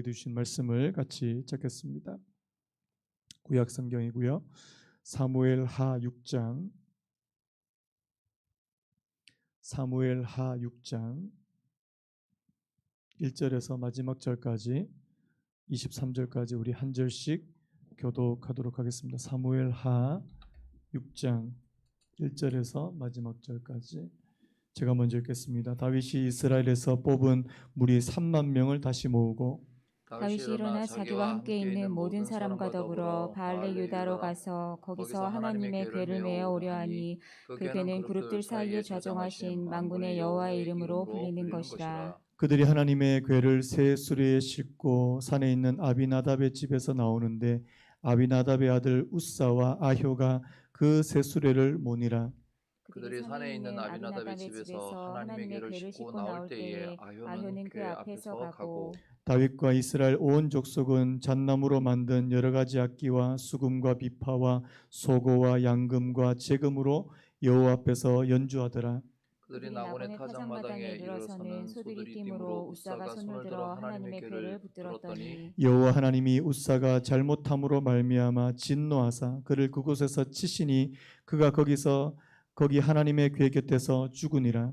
우리에게 주신 말씀을 같이 찾겠습니다. 구약 성경이고요. 사무엘하 6장 1절에서 마지막 절까지 23절까지 우리 한 절씩 교독하도록 하겠습니다. 사무엘하 6장 1절에서 마지막 절까지 제가 먼저 읽겠습니다. 다윗이 이스라엘에서 뽑은 무리 3만 명을 다시 모으고 다윗이 일어나 자기와 함께 있는 모든 사람과 더불어 바알레 유다로 가서 거기서 하나님의 궤를 메어 오려 하니 그 궤는 그룹들 사이에 좌정하신 만군의 여호와의 이름으로 불리는 것이라. 그들이 하나님의 궤를 새 수레에 싣고 산에 있는 아비나답의 집에서 나오는데 아비나답의 아들 우사와 아효가 그 새 수레를 모니라. 그들이 산에 있는 아비나답의 집에서 하나님의 궤를 싣고 나올 때에 아효는 그 앞에서 가고 다윗과 이스라엘 온 족속은 잣나무로 만든 여러 가지 악기와 수금과 비파와 소고와 양금과 제금으로 여호와 앞에서 연주하더라. 그들이 나곤의 타작마당에 이르러서는 소들이 뛰므로 우사가 손을 들어 하나님의 궤를 붙들었더니 여호와 하나님이 우사가 잘못함으로 말미암아 진노하사 그를 그곳에서 치시니 그가 거기 하나님의 궤 곁에서 죽으니라.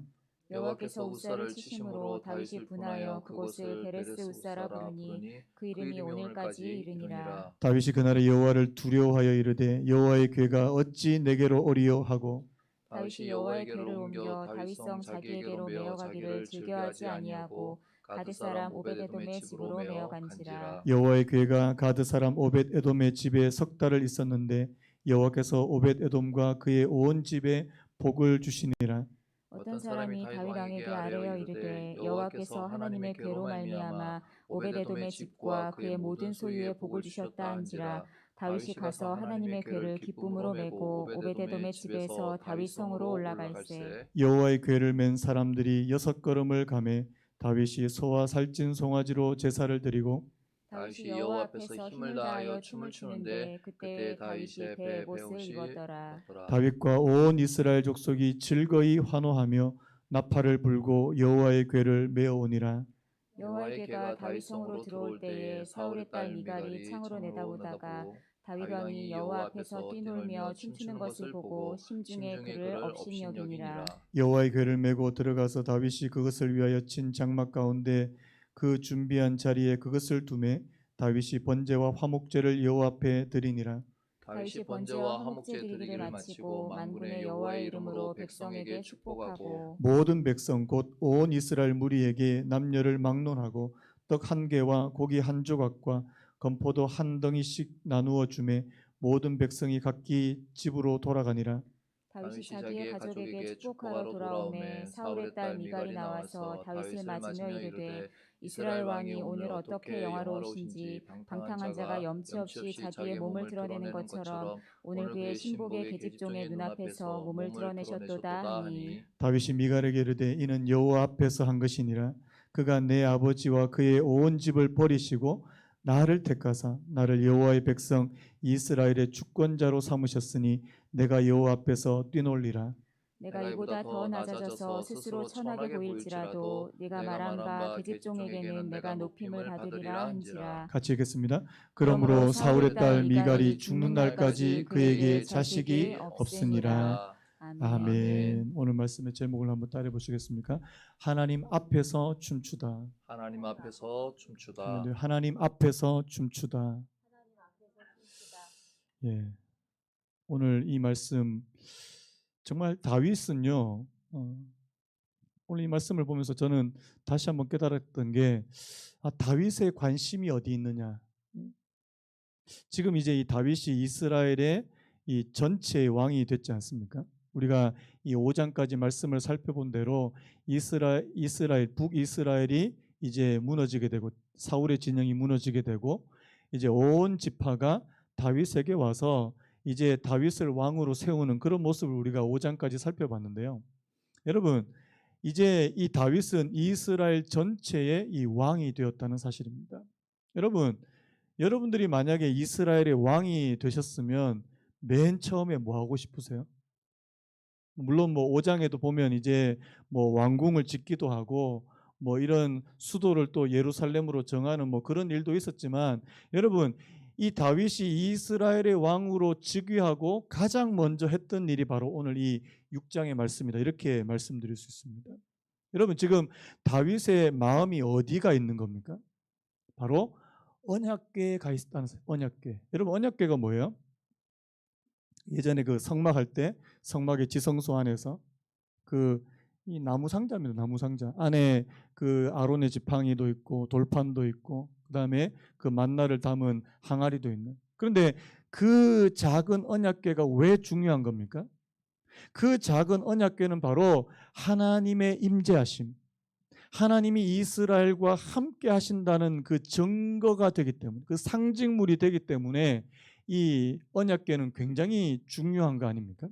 여호와께서 우사를 치심으로 다윗이 분하여 그곳을 베레스 우사라 부르니 그 이름이 오늘까지 이르니라. 다윗이 그날에 여호와를 두려워하여 이르되 여호와의 궤가 어찌 내게로 오리요 하고 다윗이 여호와의 궤를 옮겨 다윗성 자기에게로 메어가기를 즐겨하지 아니하고 가드 사람 오벳에돔의 집으로 메어간지라. 여호와의 궤가 가드 사람 오벳에돔의 집에 석 달을 있었는데 여호와께서 오벳에돔과 그의 온 집에 복을 주시니라. 어떤 사람이 다윗 왕에게 아뢰어 이르되 여호와께서 하나님의 궤로 말미암아 오벳에돔의 집과 그의 모든 소유에 복을 주셨다 한지라. 다윗이 가서 하나님의 궤를 기쁨으로 메고 오벳에돔의 집에서 다윗 성으로 올라갈세. 여호와의 궤를 맨 사람들이 6걸음을 가매 다윗이 소와 살찐 송아지로 제사를 드리고 다윗이 여호와 앞에서 힘을 다하여 춤을 추는데 그때 다윗이 배에 옷을 입었더라. 다윗과 온 이스라엘 족속이 즐거이 환호하며 나팔을 불고 여호와의 궤를 메어오니라. 여호와의 궤가 다윗 성으로 들어올 때에 사울의 딸 미갈이 창으로 내다보다가 다윗 왕이 여호와 앞에서 뛰놀며 춤추는 것을 보고 심중에 그를 업신여기니라. 여호와의 궤를 메고 들어가서 다윗이 그것을 위하여 친 장막 가운데 그 준비한 자리에 그것을 두매 다윗이 번제와 화목제를 여호와 앞에 드리니라. 다윗이 번제와 화목제 드리기를 마치고 만군의 여호와의 이름으로 백성에게 축복하고 모든 백성 곧 온 이스라엘 무리에게 남녀를 막론하고 떡 한 개와 고기 한 조각과 건포도 한 덩이씩 나누어 주매 모든 백성이 각기 집으로 돌아가니라. 다윗이 자기의 가족에게 축복하러 돌아오매 사울의 딸 미갈이 나와서 다윗을 맞으며 이르되 이스라엘 왕이 오늘 어떻게 영화로우신지 방탕한 자가 염치 없이 자기의 몸을 드러내는 것처럼 오늘 그의 신복의 계집종의 눈앞에서 몸을 드러내셨도다 하니 다윗이 미갈에게 이르되 이는 여호와 앞에서 한 것이니라. 그가 내 아버지와 그의 온 집을 버리시고 나를 택하사 나를 여호와의 백성 이스라엘의 주권자로 삼으셨으니 내가 여호와 앞에서 뛰놀리라. 내가 이보다 더 낮아져서 스스로 천하게 보일지라도 네가 말한 바 계집종에게는 내가 높임을 받으리라 한지라. 같이 읽겠습니다. 그러므로 사울의 딸 미갈이 죽는 날까지 그에게 자식이 없으니라. 아멘. 오늘 말씀의 제목을 한번 따라 보시겠습니까? 하나님 앞에서 춤추다. 하나님 앞에서 춤추다. 하나님 앞에서 춤추다. 예. 오늘 이 말씀 정말 다윗은요. 오늘 이 말씀을 보면서 저는 다시 한번 깨달았던 게 다윗의 관심이 어디 있느냐. 지금 이제 이 다윗이 이스라엘의 이 전체의 왕이 됐지 않습니까? 우리가 이 5장까지 말씀을 살펴본 대로 이스라엘 북이스라엘이 이제 무너지게 되고 사울의 진영이 무너지게 되고 이제 온 지파가 다윗에게 와서 이제 다윗을 왕으로 세우는 그런 모습을 우리가 5장까지 살펴봤는데요. 여러분, 이제 이 다윗은 이스라엘 전체의 이 왕이 되었다는 사실입니다. 여러분들이 만약에 이스라엘의 왕이 되셨으면 맨 처음에 뭐 하고 싶으세요? 물론 뭐 5장에도 보면 이제 뭐 왕궁을 짓기도 하고 뭐 이런 수도를 또 예루살렘으로 정하는 뭐 그런 일도 있었지만, 여러분 이 다윗이 이스라엘의 왕으로 즉위하고 가장 먼저 했던 일이 바로 오늘 이 6장의 말씀이다, 이렇게 말씀드릴 수 있습니다. 여러분 지금 다윗의 마음이 어디가 있는 겁니까? 바로 언약궤에 가 있다는, 언약궤. 여러분 언약궤가 뭐예요? 예전에 그 성막할 때 성막의 지성소 안에서 그 이 나무 상자입니다. 나무 상자 안에 그 아론의 지팡이도 있고 돌판도 있고 그다음에 그 만나를 담은 항아리도 있는. 그런데 그 작은 언약궤가 왜 중요한 겁니까? 그 작은 언약궤는 바로 하나님의 임재하심, 하나님이 이스라엘과 함께 하신다는 그 증거가 되기 때문에, 그 상징물이 되기 때문에 이 언약궤는 굉장히 중요한 거 아닙니까?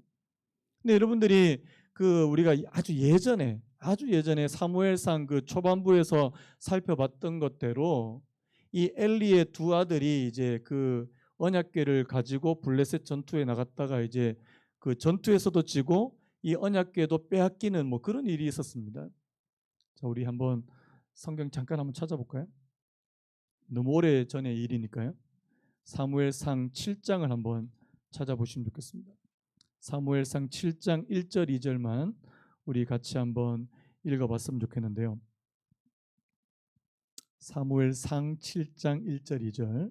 근데 여러분들이 그 우리가 아주 예전에 사무엘상 그 초반부에서 살펴봤던 것대로 이 엘리의 두 아들이 이제 그 언약궤를 가지고 블레셋 전투에 나갔다가 이제 그 전투에서도 지고 이 언약궤도 빼앗기는 뭐 그런 일이 있었습니다. 자, 우리 한번 성경 잠깐 한번 찾아볼까요? 너무 오래 전의 일이니까요. 사무엘상 7장을 한번 찾아보시면 좋겠습니다. 사무엘상 7장 1절 2절만 우리 같이 한번 읽어봤으면 좋겠는데요. 사무엘상 7장 1절 2절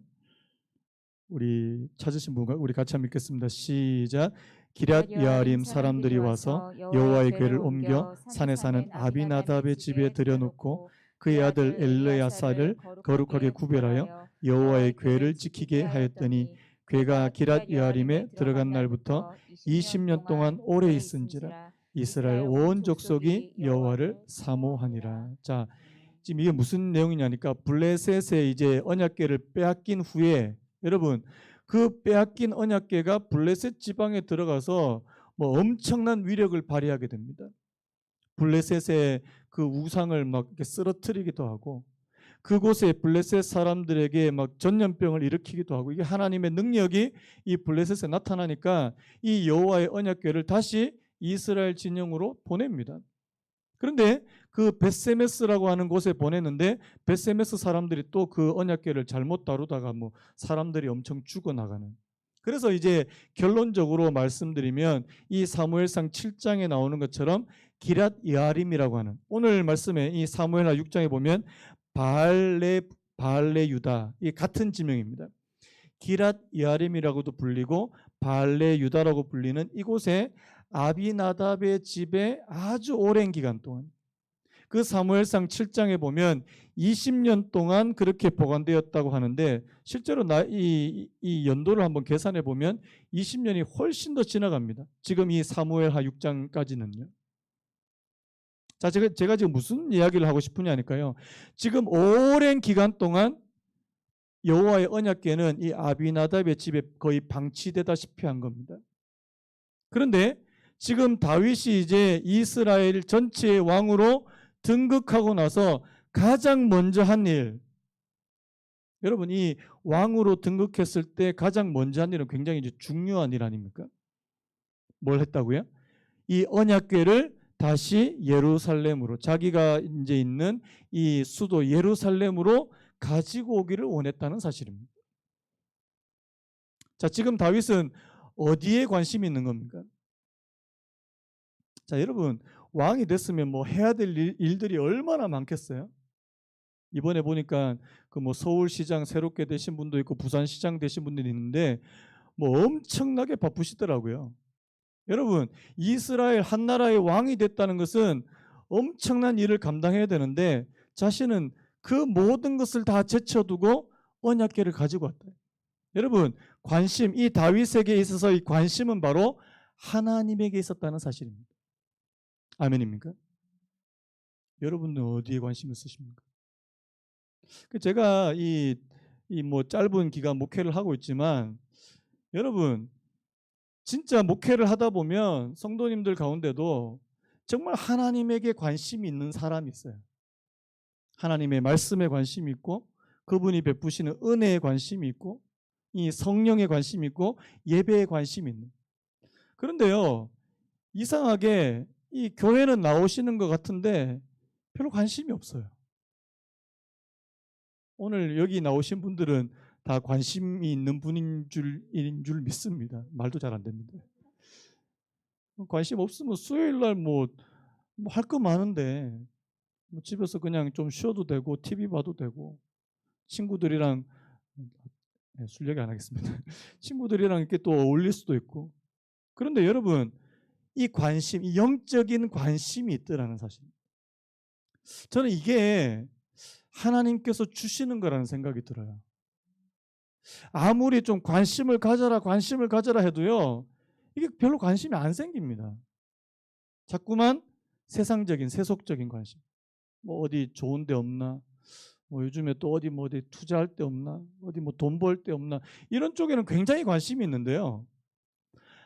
우리 찾으신 분과 우리 같이 한번 읽겠습니다. 시작. 기럇 여아림 사람들이 와서 여호와의 궤를 옮겨 산에 사는 아비나답의 집에 들여놓고 그의 아들 엘르야사를 거룩하게 구별하여 여호와의 궤를 지키게 하였더니 궤가 기럇 여아림에 들어간 날부터 20년 동안 오래 있은지라 이스라엘 온 족속이 여호와를 사모하니라. 자, 지금 이게 무슨 내용이냐니까 블레셋의 이제 언약궤를 빼앗긴 후에 여러분 그 빼앗긴 언약궤가 블레셋 지방에 들어가서 뭐 엄청난 위력을 발휘하게 됩니다. 블레셋의 그 우상을 막 이렇게 쓰러뜨리기도 하고 그곳에 블레셋 사람들에게 막 전염병을 일으키기도 하고, 이게 하나님의 능력이 이 블레셋에 나타나니까 이 여호와의 언약궤를 다시 이스라엘 진영으로 보냅니다. 그런데 그 벳세메스라고 하는 곳에 보냈는데 벳세메스 사람들이 또 그 언약궤를 잘못 다루다가 뭐 사람들이 엄청 죽어나가는. 그래서 이제 결론적으로 말씀드리면 이 사무엘상 7장에 나오는 것처럼 기럇 여아림이라고 하는, 오늘 말씀에 이 사무엘하 6장에 보면 바알레 유다, 이 같은 지명입니다. 기럇 여아림이라고도 불리고 바알레 유다라고 불리는 이곳에 아비나답의 집에 아주 오랜 기간 동안, 그 사무엘상 7장에 보면 20년 동안 그렇게 보관되었다고 하는데 실제로 이 연도를 한번 계산해 보면 20년이 훨씬 더 지나갑니다. 지금 이 사무엘하 6장까지는요. 자, 제가 지금 무슨 이야기를 하고 싶으냐니까요. 지금 오랜 기간 동안 여호와의 언약궤는 이 아비나답의 집에 거의 방치되다시피 한 겁니다. 그런데 지금 다윗이 이제 이스라엘 전체의 왕으로 등극하고 나서 가장 먼저 한 일, 여러분 이 왕으로 등극했을 때 가장 먼저 한 일은 굉장히 이제 중요한 일 아닙니까? 뭘 했다고요? 이 언약궤를 다시 예루살렘으로, 자기가 이제 있는 이 수도 예루살렘으로 가지고 오기를 원했다는 사실입니다. 자, 지금 다윗은 어디에 관심이 있는 겁니까? 자, 여러분 왕이 됐으면 뭐 해야 될 일들이 얼마나 많겠어요? 이번에 보니까 그 뭐 서울시장 새롭게 되신 분도 있고 부산시장 되신 분들이 있는데 뭐 엄청나게 바쁘시더라고요. 여러분 이스라엘 한 나라의 왕이 됐다는 것은 엄청난 일을 감당해야 되는데 자신은 그 모든 것을 다 제쳐두고 언약궤를 가지고 왔다. 여러분 관심, 이 다윗에게 있어서 이 관심은 바로 하나님에게 있었다는 사실입니다. 아멘입니까? 여러분은 어디에 관심 있으십니까? 제가 이 뭐 짧은 기간 목회를 하고 있지만 여러분 진짜 목회를 하다 보면 성도님들 가운데도 정말 하나님에게 관심이 있는 사람이 있어요. 하나님의 말씀에 관심이 있고 그분이 베푸시는 은혜에 관심이 있고 이 성령에 관심이 있고 예배에 관심이 있는. 그런데요 이상하게 이 교회는 나오시는 것 같은데 별로 관심이 없어요. 오늘 여기 나오신 분들은 다 관심이 있는 분인 줄 믿습니다. 말도 잘 안 됩니다. 관심 없으면 수요일 날 뭐 할 거 많은데 뭐 집에서 그냥 좀 쉬어도 되고 TV 봐도 되고 친구들이랑 술 얘기 안 하겠습니다. 친구들이랑 이렇게 또 어울릴 수도 있고. 그런데 여러분 이 관심, 이 영적인 관심이 있더라는 사실. 저는 이게 하나님께서 주시는 거라는 생각이 들어요. 아무리 좀 관심을 가져라 해도요. 이게 별로 관심이 안 생깁니다. 자꾸만 세상적인 세속적인 관심. 뭐 어디 좋은 데 없나? 뭐 요즘에 또 어디 투자할 데 없나? 어디 뭐 돈 벌 데 없나? 이런 쪽에는 굉장히 관심이 있는데요.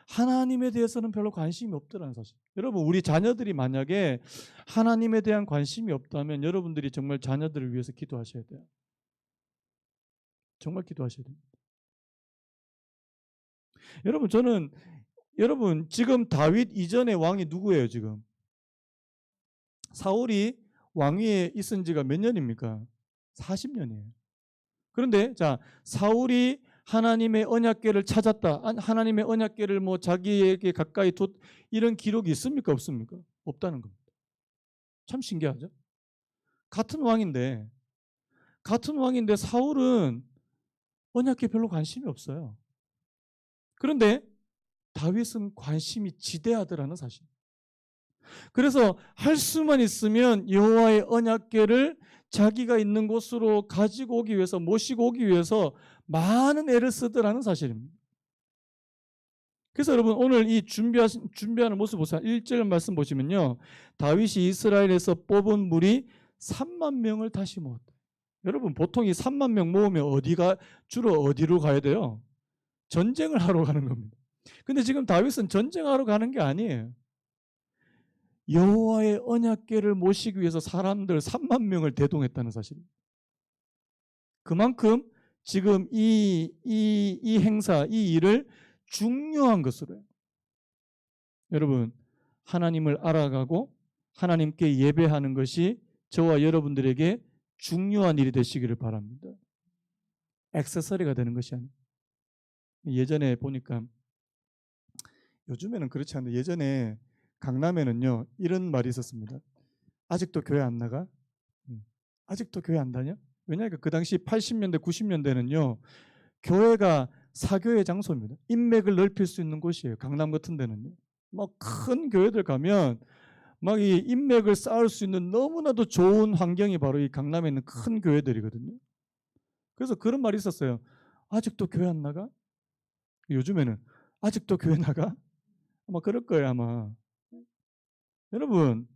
하나님에 대해서는 별로 관심이 없더라는 사실. 여러분 우리 자녀들이 만약에 하나님에 대한 관심이 없다면 여러분들이 정말 자녀들을 위해서 기도하셔야 돼요. 정말 기도하셔야 됩니다. 여러분 지금 다윗 이전의 왕이 누구예요 지금? 사울이 왕위에 있은 지가 몇 년입니까? 40년이에요. 그런데 자 사울이 하나님의 언약궤를 찾았다. 하나님의 언약궤를 뭐 자기에게 가까이 이런 기록이 있습니까? 없습니까? 없다는 겁니다. 참 신기하죠? 같은 왕인데 사울은 언약궤 별로 관심이 없어요. 그런데 다윗은 관심이 지대하더라는 사실. 그래서 할 수만 있으면 여호와의 언약궤를 자기가 있는 곳으로 가지고 오기 위해서 모시고 오기 위해서 많은 애를 쓰더라는 사실입니다. 그래서 여러분 오늘 이 준비하는 모습 보세요. 1절 말씀 보시면요. 다윗이 이스라엘에서 뽑은 무리 3만 명을 다시 모았다. 여러분 보통 이 3만 명 모으면 주로 어디로 가야 돼요? 전쟁을 하러 가는 겁니다. 근데 지금 다윗은 전쟁하러 가는 게 아니에요. 여호와의 언약궤를 모시기 위해서 사람들 3만 명을 대동했다는 사실입니다. 그만큼 지금 이 행사, 이 일을 중요한 것으로 해요. 여러분 하나님을 알아가고 하나님께 예배하는 것이 저와 여러분들에게 중요한 일이 되시기를 바랍니다. 액세서리가 되는 것이 아니에요. 예전에 보니까 요즘에는 그렇지 않은데 예전에 강남에는요 이런 말이 있었습니다. 아직도 교회 안 나가? 아직도 교회 안 다녀? 왜냐하면 그 당시 80년대 90년대는요 교회가 사교의 장소입니다. 인맥을 넓힐 수 있는 곳이에요. 강남 같은 데는요. 막 큰 교회들 가면 막 이 인맥을 쌓을 수 있는 너무나도 좋은 환경이 바로 이 강남에 있는 큰 교회들이거든요. 그래서 그런 말이 있었어요. 아직도 교회 안 나가? 요즘에는 아직도 교회 나가? 아마 그럴 거예요 아마. 여러분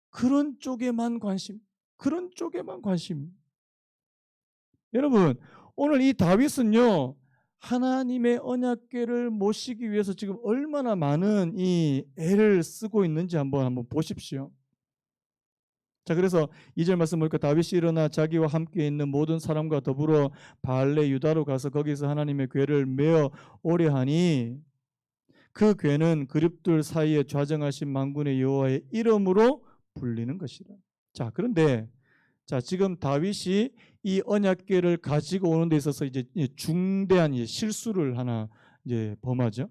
그런 쪽에만 관심. 여러분 오늘 이 다윗은요 하나님의 언약궤를 모시기 위해서 지금 얼마나 많은 이 애를 쓰고 있는지 한번 보십시오. 자 그래서 2절 말씀 보니까 다윗이 일어나 자기와 함께 있는 모든 사람과 더불어 바알레 유다로 가서 거기서 하나님의 궤를 메어 오래 하니 그 궤는 그룹들 사이에 좌정하신 만군의 여호와의 이름으로 불리는 것이다. 자 그런데 지금 다윗이 이 언약궤를 가지고 오는 데 있어서 이제 중대한 실수를 하나 이제 범하죠.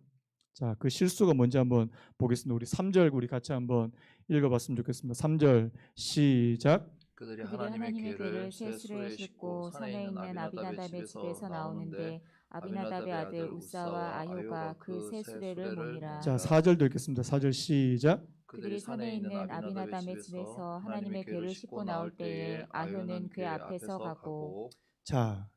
자, 그 실수가 뭔지 한번 보겠습니다. 우리 3절 우리 같이 한번 읽어봤으면 좋겠습니다. 3절 시작. 그들이 하나님의 궤를 새 수레에 싣고 산에 있는 아비나답의 집에서 나오는데 아비나답의 아들 우사와 아효가 그 새 수레를 몬니라. 자, 4절도 읽겠습니다. 4절 시작. 그들이 산에 있는 아비나답의 집에서 하나님의 궤를 싣고 나올 때에 아효는 궤 앞에서 가고. 자,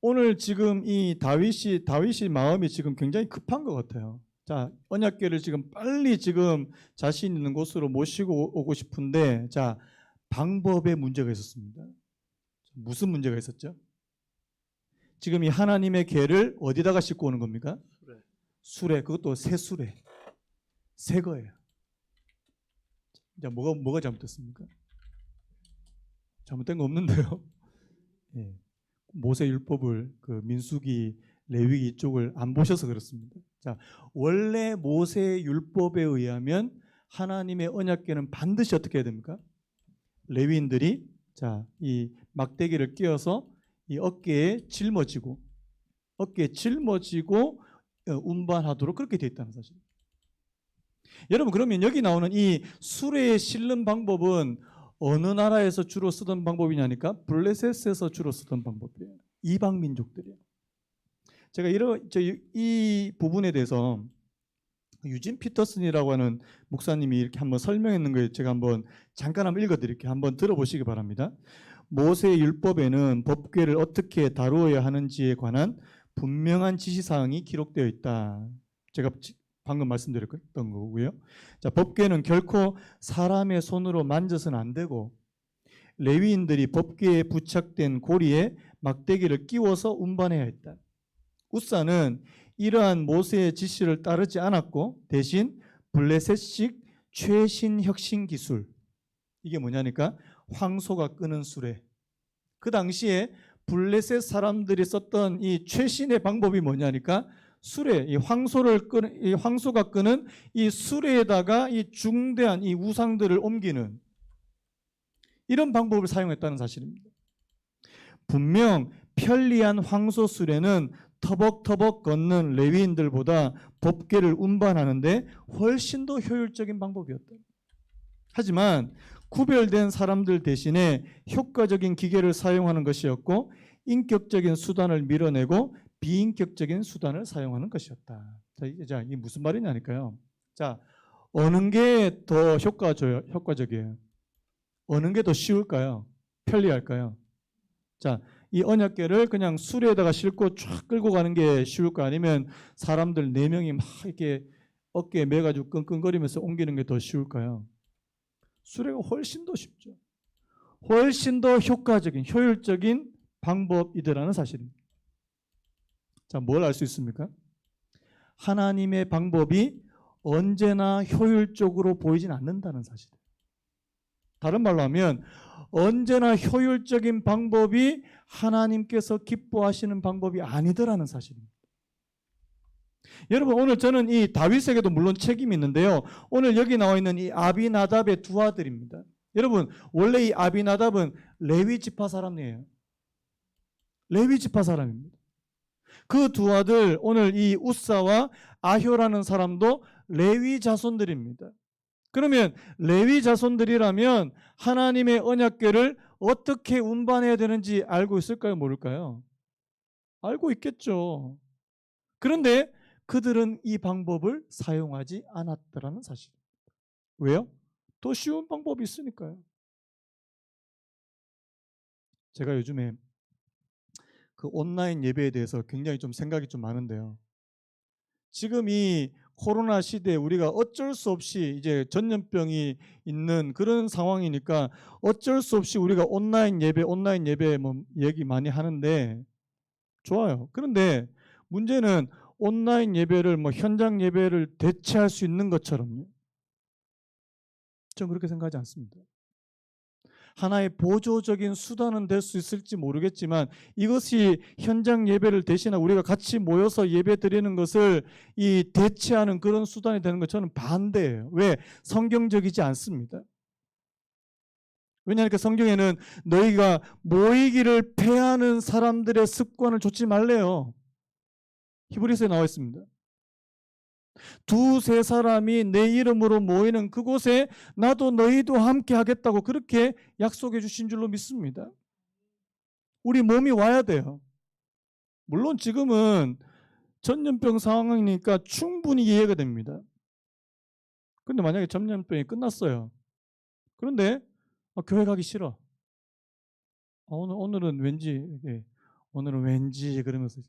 오늘 이 다윗이 마음이 지금 굉장히 급한 것 같아요. 자, 언약궤를 지금 빨리 지금 자신 있는 곳으로 모시고 오고 싶은데, 자, 방법에 문제가 있었습니다. 무슨 문제가 있었죠? 지금 이 하나님의 궤를 어디다가 싣고 오는 겁니까? 수레. 그것도 새 수레. 새 거예요. 자, 뭐가 잘못됐습니까? 잘못된 거 없는데요. 예. 모세 율법을 그 민수기, 레위기 쪽을 안 보셔서 그렇습니다. 자, 원래 모세 율법에 의하면 하나님의 언약궤는 반드시 어떻게 해야 됩니까? 레위인들이 자, 이 막대기를 끼워서 이 어깨에 짊어지고 운반하도록 그렇게 되어 있다는 사실. 여러분, 그러면 여기 나오는 이 수레에 실는 방법은 어느 나라에서 주로 쓰던 방법이냐니까 블레셋에서 주로 쓰던 방법이에요. 이방 민족들이에요. 제가 이 부분에 대해서 유진 피터슨이라고 하는 목사님이 이렇게 한번 설명했는 걸 제가 잠깐 읽어드릴게요. 한번 들어보시기 바랍니다. 모세의 율법에는 법궤를 어떻게 다루어야 하는지에 관한 분명한 지시사항이 기록되어 있다. 제가 방금 말씀드렸던 거고요. 자, 법궤는 결코 사람의 손으로 만져서는 안 되고 레위인들이 법궤에 부착된 고리에 막대기를 끼워서 운반해야 했다. 우사는 이러한 모세의 지시를 따르지 않았고 대신 블레셋식 최신 혁신 기술, 이게 뭐냐니까 황소가 끄는 수레. 그 당시에 블레셋 사람들이 썼던 이 최신의 방법이 뭐냐니까 수레, 이 황소가 끄는 이 수레에다가 이 중대한 이 우상들을 옮기는 이런 방법을 사용했다는 사실입니다. 분명 편리한 황소 수레는 터벅터벅 걷는 레위인들보다 법궤를 운반하는데 훨씬 더 효율적인 방법이었다. 하지만 구별된 사람들 대신에 효과적인 기계를 사용하는 것이었고 인격적인 수단을 밀어내고 비인격적인 수단을 사용하는 것이었다. 자, 이게 무슨 말이냐니까요. 자, 어느 게 더 효과적이에요? 어느 게 더 쉬울까요? 편리할까요? 자, 이 언약궤를 그냥 수레에다가 싣고 쫙 끌고 가는 게 쉬울까? 아니면 사람들 4명이 막 이렇게 어깨에 매가지고 끙끙거리면서 옮기는 게 더 쉬울까요? 수레가 훨씬 더 쉽죠. 훨씬 더 효과적인, 효율적인 방법이더라는 사실입니다. 자, 뭘 알 수 있습니까? 하나님의 방법이 언제나 효율적으로 보이진 않는다는 사실이에요. 다른 말로 하면 언제나 효율적인 방법이 하나님께서 기뻐하시는 방법이 아니더라는 사실입니다. 여러분, 오늘 저는 이 다윗에게도 물론 책임이 있는데요. 오늘 여기 나와 있는 이 아비나답의 두 아들입니다. 여러분, 원래 이 아비나답은 레위 지파 사람이에요. 레위 지파 사람입니다. 그 두 아들, 오늘 이 우사와 아효라는 사람도 레위 자손들입니다. 그러면 레위 자손들이라면 하나님의 언약궤를 어떻게 운반해야 되는지 알고 있을까요? 모를까요? 알고 있겠죠. 그런데 그들은 이 방법을 사용하지 않았더라는 사실입니다. 왜요? 더 쉬운 방법이 있으니까요. 제가 요즘에 그 온라인 예배에 대해서 굉장히 좀 생각이 좀 많은데요. 지금 이 코로나 시대에 우리가 어쩔 수 없이 이제 전염병이 있는 그런 상황이니까 어쩔 수 없이 우리가 온라인 예배 뭐 얘기 많이 하는데 좋아요. 그런데 문제는 온라인 예배를 뭐 현장 예배를 대체할 수 있는 것처럼요. 저는 그렇게 생각하지 않습니다. 하나의 보조적인 수단은 될 수 있을지 모르겠지만 이것이 현장 예배를 대신하고 우리가 같이 모여서 예배 드리는 것을 이 대체하는 그런 수단이 되는 것 저는 반대예요. 왜? 성경적이지 않습니다. 왜냐하면 성경에는 너희가 모이기를 패하는 사람들의 습관을 좇지 말래요. 히브리서에 나와 있습니다. 2-3 사람이 내 이름으로 모이는 그곳에 나도 너희도 함께 하겠다고 그렇게 약속해 주신 줄로 믿습니다. 우리 몸이 와야 돼요. 물론 지금은 전염병 상황이니까 충분히 이해가 됩니다. 그런데 만약에 전염병이 끝났어요. 그런데 교회 가기 싫어. 오늘은 왠지 그러면서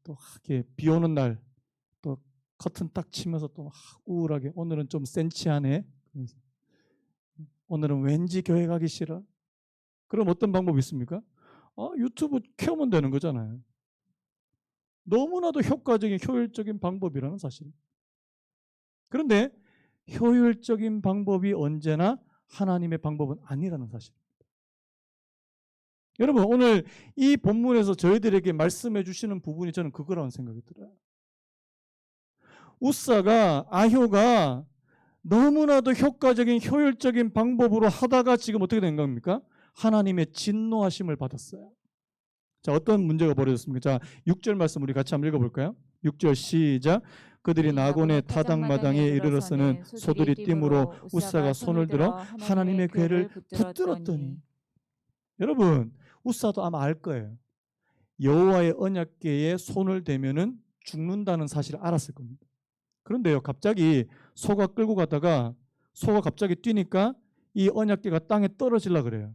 또 이렇게 비 오는 날 또 커튼 딱 치면서 또 우울하게 오늘은 좀 센치하네. 오늘은 왠지 교회 가기 싫어. 그럼 어떤 방법이 있습니까? 유튜브 켜면 되는 거잖아요. 너무나도 효과적인 효율적인 방법이라는 사실. 그런데 효율적인 방법이 언제나 하나님의 방법은 아니라는 사실입니다. 여러분, 오늘 이 본문에서 저희들에게 말씀해 주시는 부분이 저는 그거라는 생각이 들어요. 우사가 아효가 너무나도 효과적인 효율적인 방법으로 하다가 지금 어떻게 된 겁니까? 하나님의 진노하심을 받았어요. 자, 어떤 문제가 벌어졌습니까? 자, 6절 말씀 우리 같이 한번 읽어볼까요? 6절 시작. 그들이 나곤의 타작마당에 이르러서는 소들이 띠므로 우사가 손을 들어 하나님의 궤를 붙들었더니. 여러분, 우사도 아마 알 거예요. 여호와의 언약궤에 손을 대면은 죽는다는 사실을 알았을 겁니다. 그런데요, 갑자기 소가 끌고 가다가 소가 갑자기 뛰니까 이 언약궤가 땅에 떨어지려 그래요.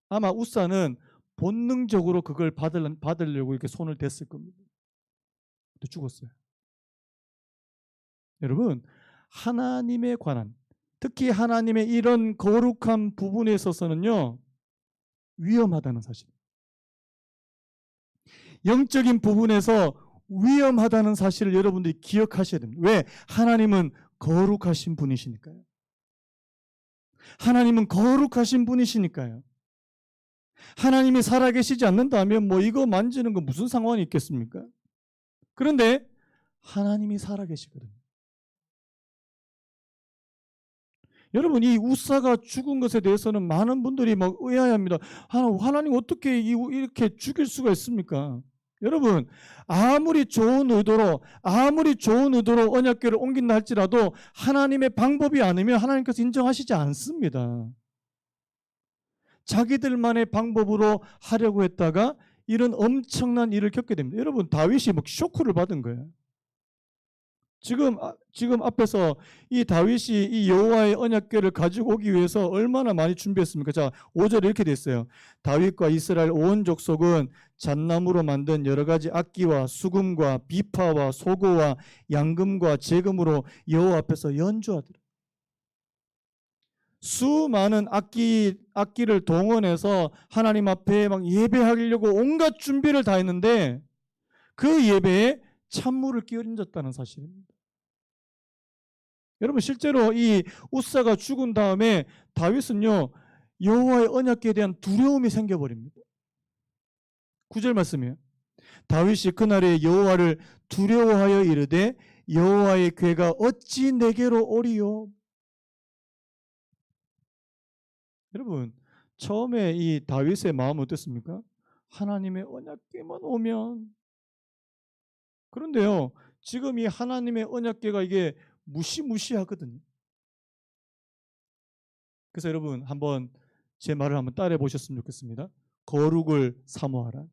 아마 우사는 본능적으로 그걸 받으려고 이렇게 손을 댔을 겁니다. 근데 죽었어요. 여러분, 하나님에 관한, 특히 하나님의 이런 거룩한 부분에 있어서는요, 위험하다는 사실. 영적인 부분에서 위험하다는 사실을 여러분들이 기억하셔야 됩니다. 왜? 하나님은 거룩하신 분이시니까요. 하나님은 거룩하신 분이시니까요. 하나님이 살아계시지 않는다면 뭐 이거 만지는 거 무슨 상관이 있겠습니까? 그런데 하나님이 살아계시거든요. 여러분, 이 우사가 죽은 것에 대해서는 많은 분들이 막 의아해합니다. 하나님 어떻게 이렇게 죽일 수가 있습니까? 여러분, 아무리 좋은 의도로 언약궤를 옮긴다 할지라도 하나님의 방법이 아니면 하나님께서 인정하시지 않습니다. 자기들만의 방법으로 하려고 했다가 이런 엄청난 일을 겪게 됩니다. 여러분, 다윗이 막 쇼크를 받은 거예요. 지금 앞에서 이 다윗이 이 여호와의 언약궤를 가지고 오기 위해서 얼마나 많이 준비했습니까? 자, 5절에 이렇게 돼 있어요. 다윗과 이스라엘 온 족속은 잣나무로 만든 여러 가지 악기와 수금과 비파와 소고와 양금과 제금으로 여호와 앞에서 연주하더라. 수많은 악기를 동원해서 하나님 앞에 막 예배하려고 온갖 준비를 다 했는데 그 예배에 찬물을 끼얹었다는 사실입니다. 여러분, 실제로 이 우사가 죽은 다음에 다윗은요, 여호와의 언약궤에 대한 두려움이 생겨버립니다. 9절 말씀이에요. 다윗이 그날에 여호와를 두려워하여 이르되 여호와의 궤가 어찌 내게로 오리요. 여러분, 처음에 이 다윗의 마음은 어땠습니까? 하나님의 언약궤만 오면. 그런데요, 지금 이 하나님의 언약궤가 이게 무시무시하거든요. 그래서 여러분, 한번 제 말을 한번 따라해 보셨으면 좋겠습니다. 거룩을 사모하라.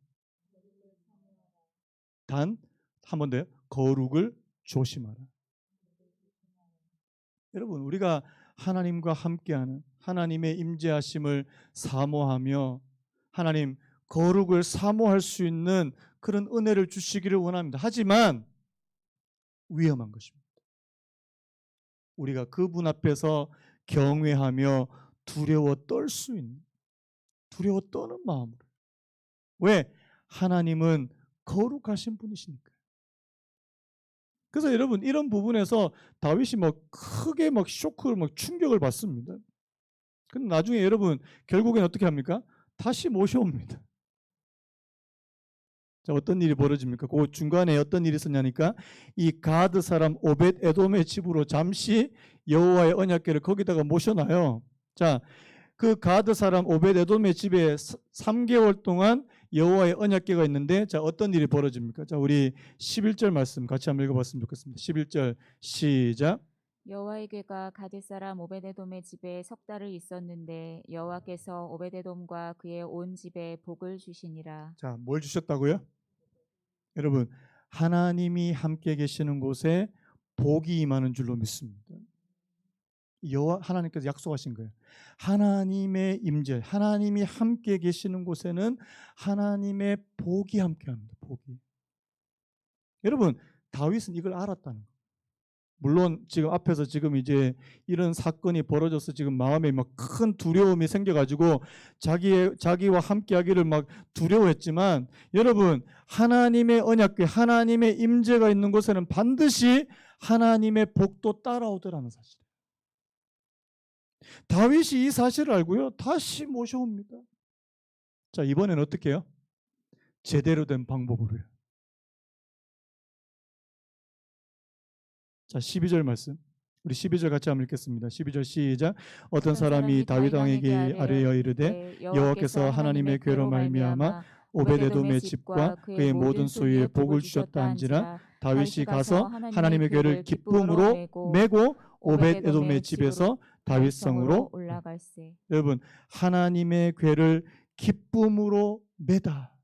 단 한 번 더요. 거룩을 조심하라. 여러분, 우리가 하나님과 함께하는 하나님의 임재하심을 사모하며 하나님 거룩을 사모할 수 있는 그런 은혜를 주시기를 원합니다. 하지만 위험한 것입니다. 우리가 그분 앞에서 경외하며 두려워 떨 수 있는, 두려워 떠는 마음으로. 왜? 하나님은 거룩하신 분이시니까요. 그래서 여러분, 이런 부분에서 다윗이 막 크게 막 쇼크를 막 충격을 받습니다. 근데 나중에 여러분 결국엔 어떻게 합니까? 다시 모셔옵니다. 자, 어떤 일이 벌어집니까? 그 중간에 어떤 일이 있었냐니까 이 가드 사람 오벳 에돔의 집으로 잠시 여호와의 언약궤를 거기다가 모셔놔요. 자, 그 가드 사람 오벳 에돔의 집에 3개월 동안 여호와의 언약궤가 있는데, 자, 어떤 일이 벌어집니까? 자, 우리 11절 말씀 같이 한번 읽어봤으면 좋겠습니다. 11절 시작. 여호와의 궤가 가드 사람 오베데돔의 집에 석 달을 있었는데 여호와께서 오베데돔과 그의 온 집에 복을 주시니라. 자, 뭘 주셨다고요? 여러분, 하나님이 함께 계시는 곳에 복이 임하는 줄로 믿습니다. 여호와 하나님께서 약속하신 거예요. 하나님의 임재, 하나님이 함께 계시는 곳에는 하나님의 복이 함께합니다. 복이. 여러분, 다윗은 이걸 알았다는 거예요. 물론 지금 앞에서 지금 이제 이런 사건이 벌어져서 지금 마음에 막 큰 두려움이 생겨가지고 자기와 함께하기를 막 두려워했지만, 여러분, 하나님의 언약궤, 하나님의 임재가 있는 곳에는 반드시 하나님의 복도 따라오더라는 사실. 다윗이 이 사실을 알고요, 다시 모셔옵니다. 자, 이번엔 어떻게 해요? 제대로 된 방법으로요. 자, 12절 말씀 우리 12절 같이 한번 읽겠습니다. 12절 시작. 어떤 사람이 다윗 왕에게 아뢰어 이르되 여호와께서 하나님의 괴로 말미암아 오벳에돔의 집과 그의 모든 소유에 복을 주셨다 한지라 다윗이 가서 하나님의 괴를 기쁨으로 메고 오벳에돔의 집에서 다윗 성으로 올라갈세. 여러분 하나님의 괴를 기쁨으로 메다.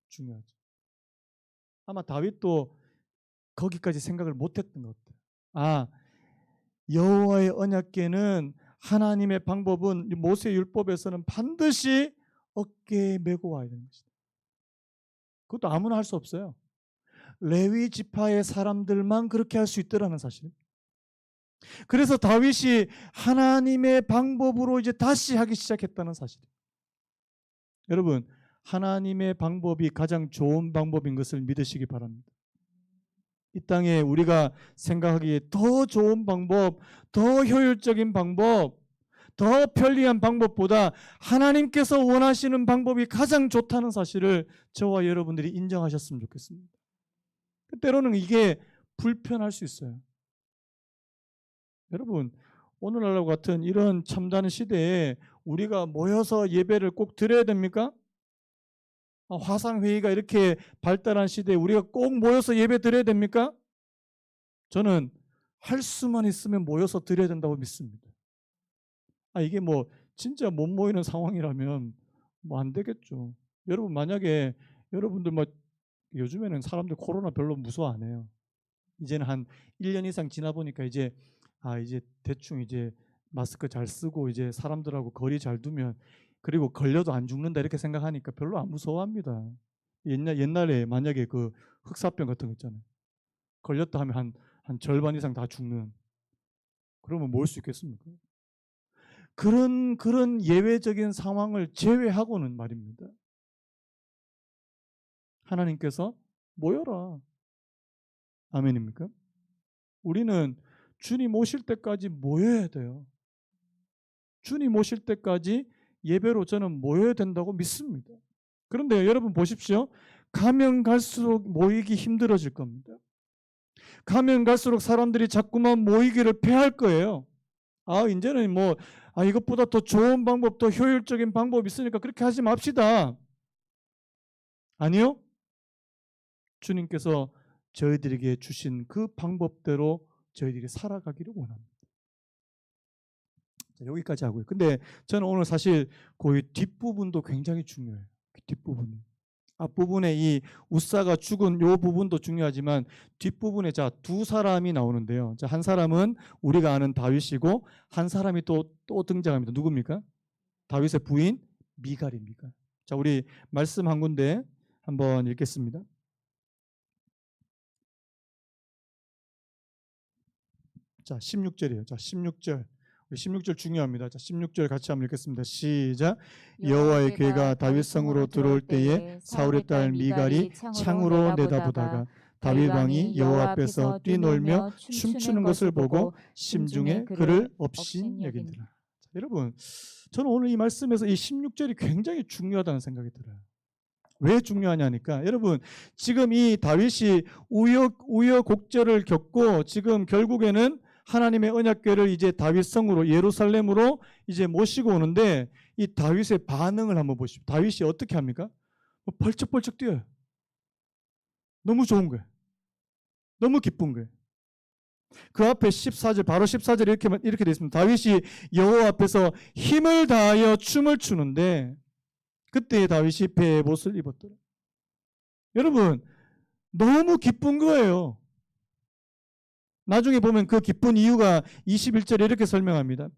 중요하죠. 아마 다윗도 거기까지 생각을 못했던 것 같아요. 아, 여호와의 언약궤는 하나님의 방법은 모세 율법에서는 반드시 어깨에 메고 와야 되는 것이다. 그것도 아무나 할 수 없어요. 레위 지파의 사람들만 그렇게 할 수 있더라는 사실. 그래서 다윗이 하나님의 방법으로 이제 다시 하기 시작했다는 사실. 여러분, 하나님의 방법이 가장 좋은 방법인 것을 믿으시기 바랍니다. 이 땅에 우리가 생각하기에 더 좋은 방법, 더 효율적인 방법, 더 편리한 방법보다 하나님께서 원하시는 방법이 가장 좋다는 사실을 저와 여러분들이 인정하셨으면 좋겠습니다. 때로는 이게 불편할 수 있어요. 여러분, 오늘날과 같은 이런 첨단 시대에 우리가 모여서 예배를 꼭 드려야 됩니까? 화상회의가 이렇게 발달한 시대에 우리가 꼭 모여서 예배 드려야 됩니까? 저는 할 수만 있으면 모여서 드려야 된다고 믿습니다. 이게 뭐 진짜 못 모이는 상황이라면 뭐 안 되겠죠. 여러분 만약에 여러분들 뭐 요즘에는 사람들 코로나 별로 무서워 안 해요. 이제는 한 1년 이상 지나 보니까 이제 대충 이제 마스크 잘 쓰고 이제 사람들하고 거리 잘 두면 그리고 걸려도 안 죽는다 이렇게 생각하니까 별로 안 무서워합니다. 옛날에 만약에 그 흑사병 같은 거 있잖아요. 걸렸다 하면 한 절반 이상 다 죽는. 그러면 뭘 수 있겠습니까? 그런 예외적인 상황을 제외하고는 말입니다. 하나님께서 모여라. 아멘입니까? 우리는 주님 오실 때까지 모여야 돼요. 주님 오실 때까지 예배로 저는 모여야 된다고 믿습니다. 그런데 여러분 보십시오. 가면 갈수록 모이기 힘들어질 겁니다. 가면 갈수록 사람들이 자꾸만 모이기를 패할 거예요. 이제는 이것보다 더 좋은 방법, 더 효율적인 방법이 있으니까 그렇게 하지 맙시다. 아니요. 주님께서 저희들에게 주신 그 방법대로 저희들이 살아가기를 원합니다. 자, 여기까지 하고요. 근데 저는 오늘 사실 그 뒷부분도 굉장히 중요해요. 뒷부분이. 앞부분에 이 웃사가 죽은 요 부분도 중요하지만 뒷부분에 두 사람이 나오는데요. 한 사람은 우리가 아는 다윗이고 한 사람이 또 등장합니다. 누굽니까? 다윗의 부인 미갈입니다. 자, 우리 말씀 한 군데 한번 읽겠습니다. 자, 16절이에요. 자, 16절. 16절 중요합니다. 자, 16절 같이 한번 읽겠습니다. 시작. 여호와의 궤가 다윗성으로 들어올 때에 사울의 딸 미갈이 창으로 내다보다가 다윗 왕이 여호와 앞에서 뛰놀며 춤추는 것을 보고 심중에 그를 업신 여긴지라. 여러분, 저는 오늘 이 말씀에서 이 16절이 굉장히 중요하다는 생각이 들어요. 왜 중요하냐니까 여러분 지금 이 다윗이 우여곡절을 겪고 지금 결국에는 하나님의 언약궤를 이제 다윗성으로 예루살렘으로 이제 모시고 오는데 이 다윗의 반응을 한번 보십시오. 다윗이 어떻게 합니까? 벌쩍벌쩍 뛰어요. 너무 좋은 거예요. 너무 기쁜 거예요. 그 앞에 14절 바로 14절에 이렇게 되어 있습니다. 다윗이 여호와 앞에서 힘을 다하여 춤을 추는데 그때 다윗이 베옷을 입었더라. 여러분 너무 기쁜 거예요. 나중에 보면 그 기쁜 이유가 21절에 이렇게 설명합니다.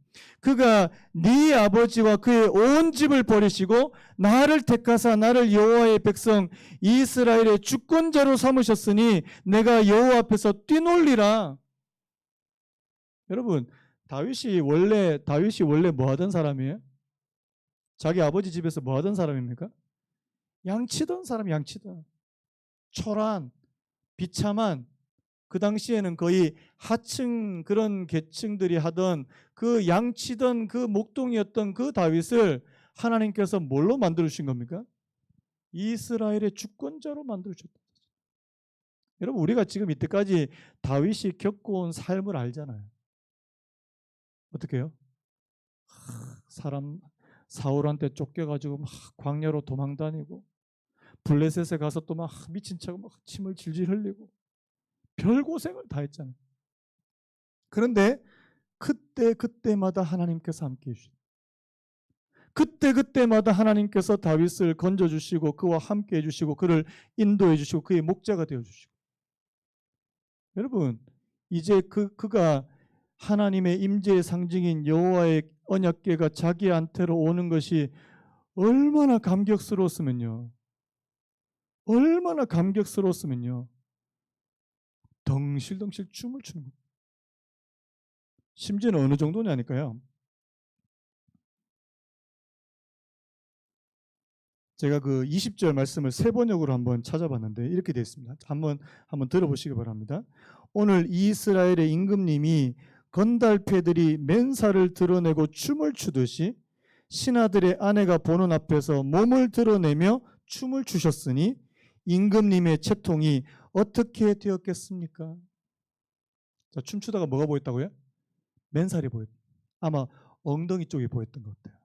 그가 네 아버지와 그의 온 집을 버리시고 나를 택하사 나를 여호와의 백성 이스라엘의 주권자로 삼으셨으니 내가 여호와 앞에서 뛰놀리라. 여러분 다윗이 원래 뭐 하던 사람이에요? 자기 아버지 집에서 뭐 하던 사람입니까? 양치던 사람, 양치던. 초란, 비참한 그 당시에는 거의 하층 그런 계층들이 하던 그 양치던 그 목동이었던 그 다윗을 하나님께서 뭘로 만들어 주신 겁니까? 이스라엘의 주권자로 만들어 주셨다. 여러분 우리가 지금 이때까지 다윗이 겪어온 삶을 알잖아요. 어떻게 해요? 사람 사울한테 쫓겨가지고 막 광야로 도망다니고 블레셋에 가서 또 막 미친 척 막 침을 질질 흘리고 별 고생을 다 했잖아요. 그런데 그때마다 하나님께서 함께 해주시고 그때마다 하나님께서 다윗을 건져주시고 그와 함께 해주시고 그를 인도해 주시고 그의 목자가 되어주시고 여러분 이제 그가 하나님의 임재의 상징인 여호와의 언약궤가 자기한테로 오는 것이 얼마나 감격스러웠으면요. 얼마나 감격스러웠으면요. 덩실덩실 춤을 추는 거예요. 심지어는 어느 정도냐니까요. 제가 그 20절 말씀을 세 번역으로 한번 찾아봤는데 이렇게 되어 있습니다. 한번 들어보시기 바랍니다. 오늘 이스라엘의 임금님이 건달패들이 맨살을 드러내고 춤을 추듯이 신하들의 아내가 보는 앞에서 몸을 드러내며 춤을 추셨으니 임금님의 채통이 어떻게 되었겠습니까? 자, 춤추다가 뭐가 보였다고요? 맨살이 보였. 아마 엉덩이 쪽이 보였던 것 같아요.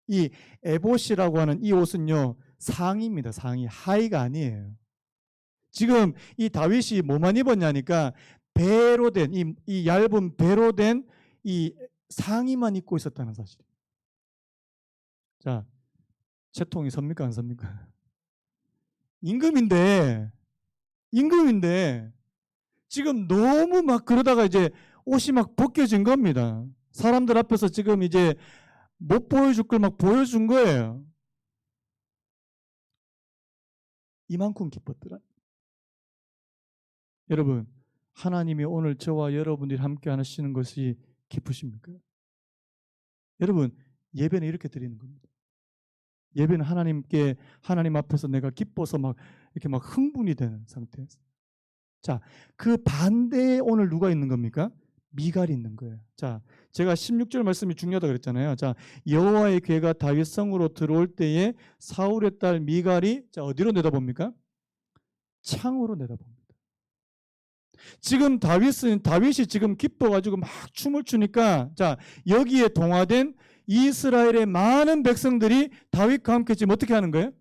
이 에봇이라고 하는 이 옷은요 상의입니다. 상의, 하의가 아니에요. 지금 이 다윗이 뭐만 입었냐니까 배로 된 이 얇은 배로 된 이 상의만 입고 있었다는 사실. 자, 채통이 섭니까 안 섭니까? 임금인데 지금 너무 막 그러다가 이제 옷이 막 벗겨진 겁니다. 사람들 앞에서 지금 이제 못 보여줄 걸 막 보여준 거예요. 이만큼 기뻤더라. 여러분, 하나님이 오늘 저와 여러분들이 함께 하시는 것이 기쁘십니까? 여러분, 예배는 이렇게 드리는 겁니다. 예배는 하나님 앞에서 내가 기뻐서 막 이렇게 막 흥분이 되는 상태에서. 자, 그 반대에 오늘 누가 있는 겁니까? 미갈이 있는 거예요. 자, 제가 16절 말씀이 중요하다고 그랬잖아요. 자, 여호와의 궤가 다윗 성으로 들어올 때에 사울의 딸 미갈이 자, 어디로 내다봅니까? 창으로 내다봅니다. 지금 다윗이 지금 기뻐가지고 막 춤을 추니까 자, 여기에 동화된 이스라엘의 많은 백성들이 다윗과 함께 지금 어떻게 하는 거예요?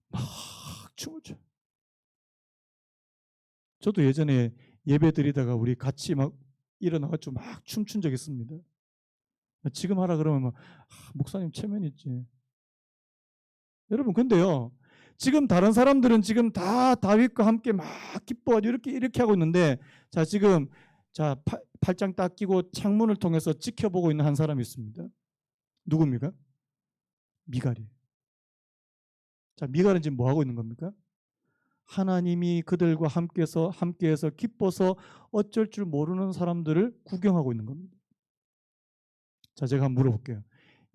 막 춤을 춰. 저도 예전에 예배 드리다가 우리 같이 막 일어나가지고 막 춤춘 적 있습니다. 지금 하라 그러면 막 목사님 체면 있지. 여러분 근데요. 지금 다른 사람들은 지금 다 다윗과 함께 막 기뻐가지고 이렇게 하고 있는데 자 지금 자 팔짱 딱 끼고 창문을 통해서 지켜보고 있는 한 사람이 있습니다. 누굽니까? 미갈이에요. 자 미갈은 지금 뭐 하고 있는 겁니까? 하나님이 그들과 함께해서 기뻐서 어쩔 줄 모르는 사람들을 구경하고 있는 겁니다. 자, 제가 한번 물어볼게요.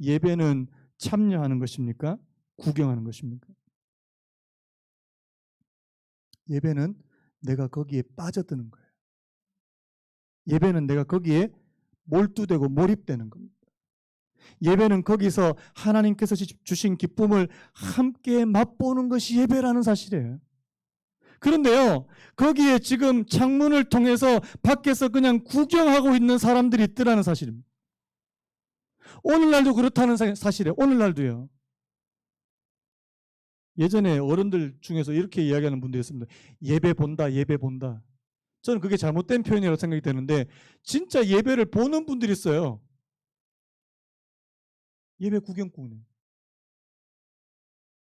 예배는 참여하는 것입니까? 구경하는 것입니까? 예배는 내가 거기에 빠져드는 거예요. 예배는 내가 거기에 몰두되고 몰입되는 겁니다. 예배는 거기서 하나님께서 주신 기쁨을 함께 맛보는 것이 예배라는 사실이에요. 그런데요, 거기에 지금 창문을 통해서 밖에서 그냥 구경하고 있는 사람들이 있더라는 사실입니다. 오늘날도 그렇다는 사실이에요. 오늘날도요. 예전에 어른들 중에서 이렇게 이야기하는 분들이 있습니다. 예배 본다, 예배 본다. 저는 그게 잘못된 표현이라고 생각이 되는데 진짜 예배를 보는 분들이 있어요. 예배 구경꾼이에요.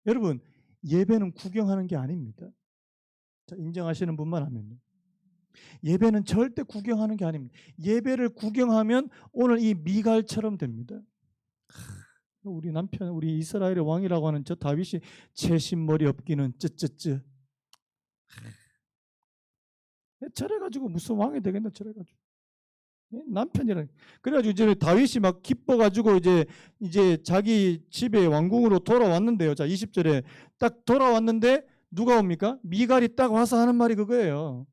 여러분, 예배는 구경하는 게 아닙니다. 자, 인정하시는 분만 하면요. 예배는 절대 구경하는 게 아닙니다. 예배를 구경하면 오늘 이 미갈처럼 됩니다. 우리 남편, 우리 이스라엘의 왕이라고 하는 저 다윗이 채신머리 없기는 쯔쯔쯔. 저래가지고 무슨 왕이 되겠나 저래가지고. 남편이랑 그래가지고 이제 다윗이 막 기뻐가지고 이제 자기 집에 왕궁으로 돌아왔는데요. 자 20절에 딱 돌아왔는데 누가 옵니까? 미갈이 딱 와서 하는 말이 그거예요.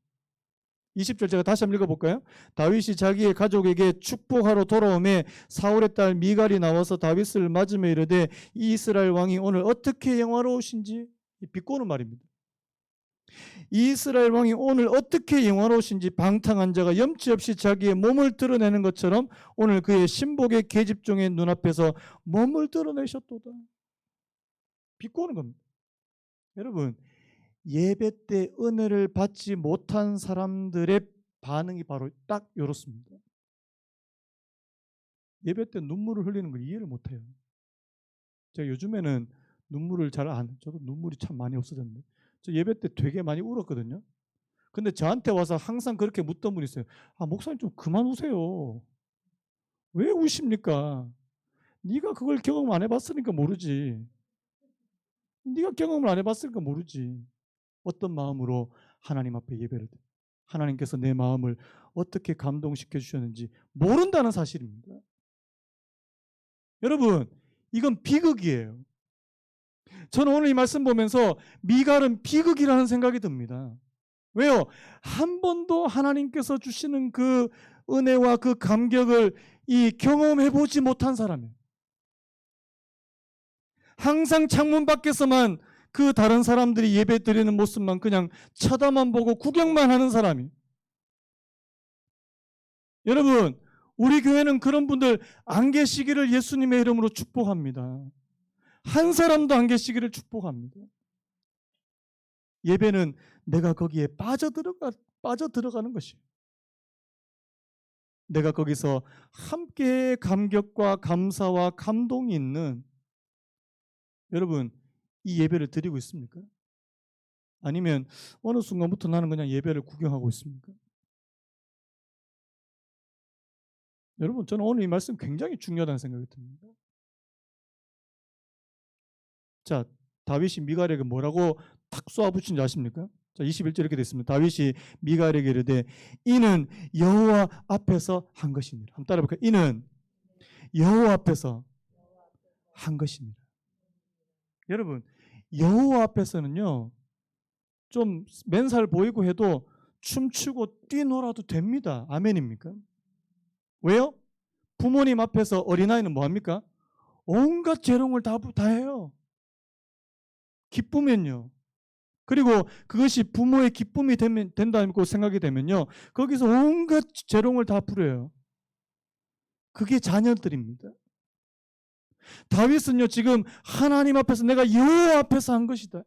20절 제가 다시 한번 읽어볼까요? 다윗이 자기의 가족에게 축복하러 돌아오매 사울의 딸 미갈이 나와서 다윗을 맞으며 이르되 이 이스라엘 왕이 오늘 어떻게 영화로우신지 비꼬는 말입니다. 이스라엘 왕이 오늘 어떻게 영화로우신지 방탕한 자가 염치 없이 자기의 몸을 드러내는 것처럼 오늘 그의 신복의 계집종의 눈앞에서 몸을 드러내셨도다. 비꼬는 겁니다. 여러분, 예배 때 은혜를 받지 못한 사람들의 반응이 바로 딱 이렇습니다. 예배 때 눈물을 흘리는 걸 이해를 못해요. 제가 요즘에는 눈물을 잘 안, 저도 눈물이 참 많이 없어졌는데, 저 예배 때 되게 많이 울었거든요. 근데 저한테 와서 항상 그렇게 묻던 분이 있어요. 아, 목사님 좀 그만 우세요. 왜 우십니까? 네가 그걸 경험 안 해봤으니까 모르지. 네가 경험을 안 해봤으니까 모르지. 어떤 마음으로 하나님 앞에 예배를 드려. 하나님께서 내 마음을 어떻게 감동시켜 주셨는지 모른다는 사실입니다. 여러분, 이건 비극이에요. 저는 오늘 이 말씀 보면서 미갈은 비극이라는 생각이 듭니다. 왜요? 한 번도 하나님께서 주시는 그 은혜와 그 감격을 경험해 보지 못한 사람이에요. 항상 창문 밖에서만 그 다른 사람들이 예배 드리는 모습만 그냥 쳐다만 보고 구경만 하는 사람이. 여러분, 우리 교회는 그런 분들 안 계시기를 예수님의 이름으로 축복합니다. 한 사람도 안 계시기를 축복합니다. 예배는 내가 거기에 빠져들어가는 것이에요. 내가 거기서 함께 감격과 감사와 감동이 있는, 여러분, 이 예배를 드리고 있습니까? 아니면 어느 순간부터 나는 그냥 예배를 구경하고 있습니까? 여러분, 저는 오늘 이 말씀 굉장히 중요하다는 생각이 듭니다. 자, 다윗이 미갈에게 뭐라고 탁 쏘아붙인지 아십니까? 자, 21절 이렇게 되어 있습니다. 다윗이 미갈에게 이르되 이는 여호와 앞에서 한 것이니라. 한번 따라볼까요? 이는 여호와 앞에서 한 것이니라. 여러분, 여호와 앞에서는요, 좀 맨살 보이고 해도 춤추고 뛰놀아도 됩니다. 아멘입니까? 왜요? 부모님 앞에서 어린아이는 뭐합니까? 온갖 재롱을 다 해요. 기쁘면요. 그리고 그것이 부모의 기쁨이 된다고 생각이 되면요, 거기서 온갖 재롱을 다 부려요. 그게 자녀들입니다. 다윗은요, 지금 하나님 앞에서 내가 여호와 앞에서 한 것이다.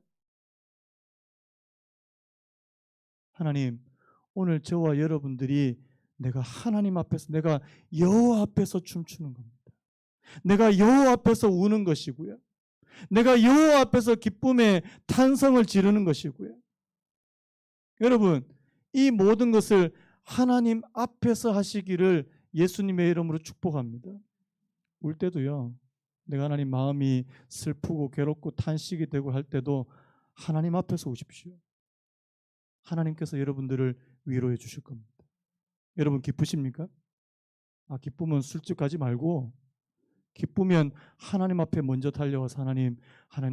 하나님, 오늘 저와 여러분들이 내가 하나님 앞에서, 내가 여호와 앞에서 춤추는 겁니다. 내가 여호와 앞에서 우는 것이고요. 내가 여호와 앞에서 기쁨의 탄성을 지르는 것이고요. 여러분, 이 모든 것을 하나님 앞에서 하시기를 예수님의 이름으로 축복합니다. 울 때도요, 내가 하나님 마음이 슬프고 괴롭고 탄식이 되고 할 때도 하나님 앞에서 우십시오. 하나님께서 여러분들을 위로해 주실 겁니다. 여러분 기쁘십니까? 기쁘면 술집 가지 말고, 기쁘면 하나님 앞에 먼저 달려와서 하나님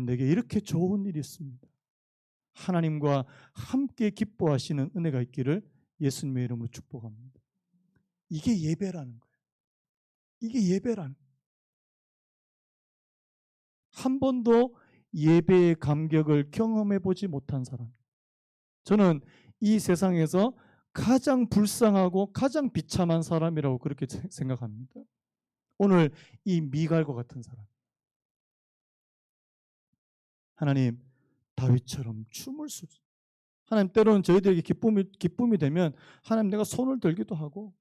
내게 이렇게 좋은 일이 있습니다. 하나님과 함께 기뻐하시는 은혜가 있기를 예수님의 이름으로 축복합니다. 이게 예배라는 거예요. 이게 예배라는 거예요. 한 번도 예배의 감격을 경험해 보지 못한 사람. 저는 이 세상에서 가장 불쌍하고 가장 비참한 사람이라고 그렇게 생각합니다. 오늘 이 미갈과 같은 사람. 하나님, 다윗처럼 춤을 추지. 하나님, 때로는 저희들에게 기쁨이 되면 하나님 내가 손을 들기도 하고.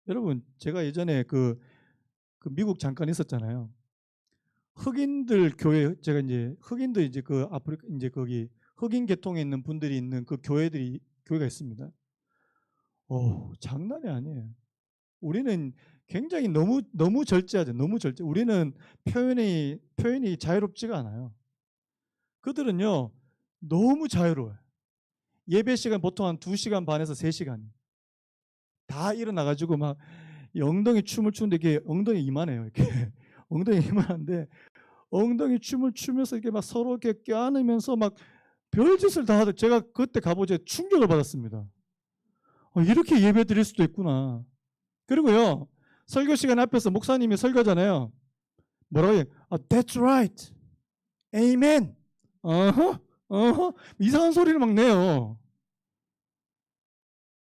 여러분, 제가 예전에 그 미국 잠깐 있었잖아요. 흑인들 교회, 제가 이제 흑인들 그 아프리카 거기 흑인 계통에 있는 분들이 있는 그 교회가 있습니다. 장난이 아니에요. 우리는 굉장히 너무 절제하죠. 너무 절제. 우리는 표현이 자유롭지가 않아요. 그들은요, 너무 자유로워요. 예배 시간 보통 한 2시간 반에서 3시간. 다 일어나가지고 막 엉덩이 춤을 추는데 이게 엉덩이 이만해요. 이렇게 엉덩이 이만한데 엉덩이 춤을 추면서 이렇게 막 서로 이렇게 껴안으면서 막 별짓을 다 하듯, 제가 그때 가보자 충격을 받았습니다. 이렇게 예배 드릴 수도 있구나. 그리고요, 설교 시간 앞에서 목사님이 설교하잖아요. 뭐라고 해요? That's right. Amen. 이상한 소리를 막 내요.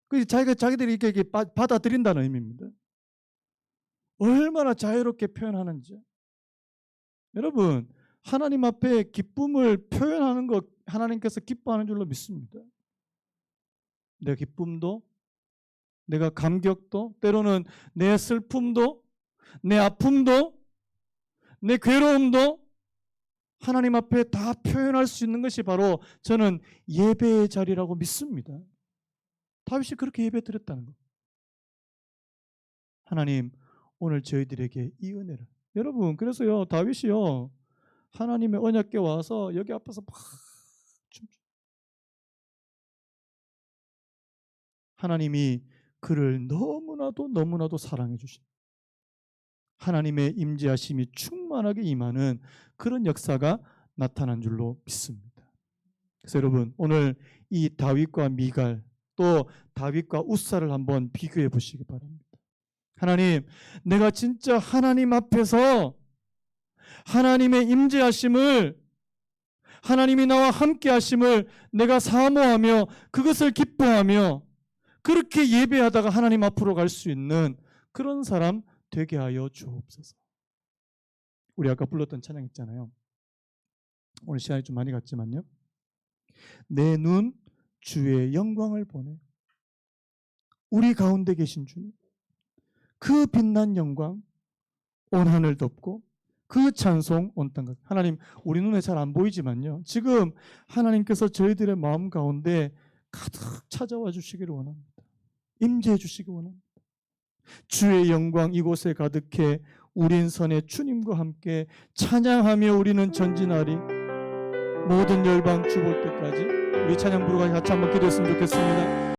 그 자기들이 이렇게 받아들인다는 의미입니다. 얼마나 자유롭게 표현하는지. 여러분, 하나님 앞에 기쁨을 표현하는 것 하나님께서 기뻐하는 줄로 믿습니다. 내 기쁨도, 내가 감격도, 때로는 내 슬픔도, 내 아픔도, 내 괴로움도 하나님 앞에 다 표현할 수 있는 것이 바로 저는 예배의 자리라고 믿습니다. 다윗이 그렇게 예배 드렸다는 것. 하나님, 오늘 저희들에게 이 은혜를. 여러분, 그래서요, 다윗이요, 하나님의 언약궤 와서 여기 앞에서 막 춤춰. 하나님이 그를 너무나도 사랑해 주신 하나님의 임재하심이 충만하게 임하는 그런 역사가 나타난 줄로 믿습니다. 그래서 여러분, 오늘 이 다윗과 미갈, 또 다윗과 웃사를 한번 비교해 보시기 바랍니다. 하나님, 내가 진짜 하나님 앞에서 하나님의 임재하심을, 하나님이 나와 함께 하심을 내가 사모하며 그것을 기뻐하며 그렇게 예배하다가 하나님 앞으로 갈 수 있는 그런 사람 되게 하여 주옵소서. 우리 아까 불렀던 찬양 있잖아요. 오늘 시간이 좀 많이 갔지만요. 내 눈 주의 영광을 보네. 우리 가운데 계신 주님, 그 빛난 영광 온 하늘 덮고 그 찬송 온 땅. 하나님, 우리 눈에 잘 안 보이지만요, 지금 하나님께서 저희들의 마음 가운데 가득 찾아와 주시기를 원합니다. 임재해 주시기 원합니다. 주의 영광 이곳에 가득해 우린 선의 주님과 함께 찬양하며 우리는 전진하리. 모든 열방 주 볼 때까지 우리 찬양 부르고 같이 한번 기도했으면 좋겠습니다.